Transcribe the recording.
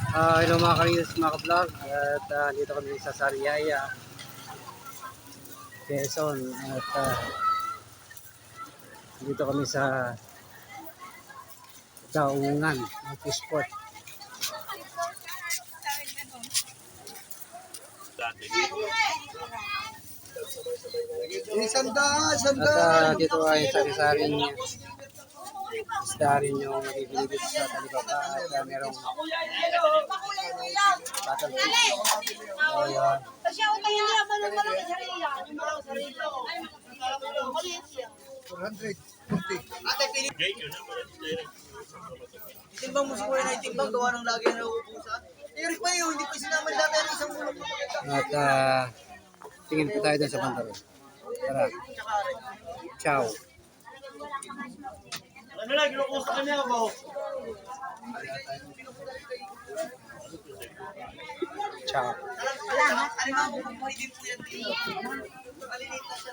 Hello mga karinis, mga ka-vlog. At dito kami sa Sariaya, Quezon. At dito kami sa Daungan, Multisport. At dito ay sari-saring isda rin yung mabibili dito sa Talibaba. At merong battle fish. Timbang mo siguro na itimbang, gawa ng lagi na nauubusan. Eric pa yun, hindi pa sinaman dati ng isang bulong. At tingin po tayo dun sa bandaro. Tara. Ciao. Ano lang, ginukusa ka niya ako. Ciao. Salamat. Ano nga, buhay din po yan dito. Maliliit na siya.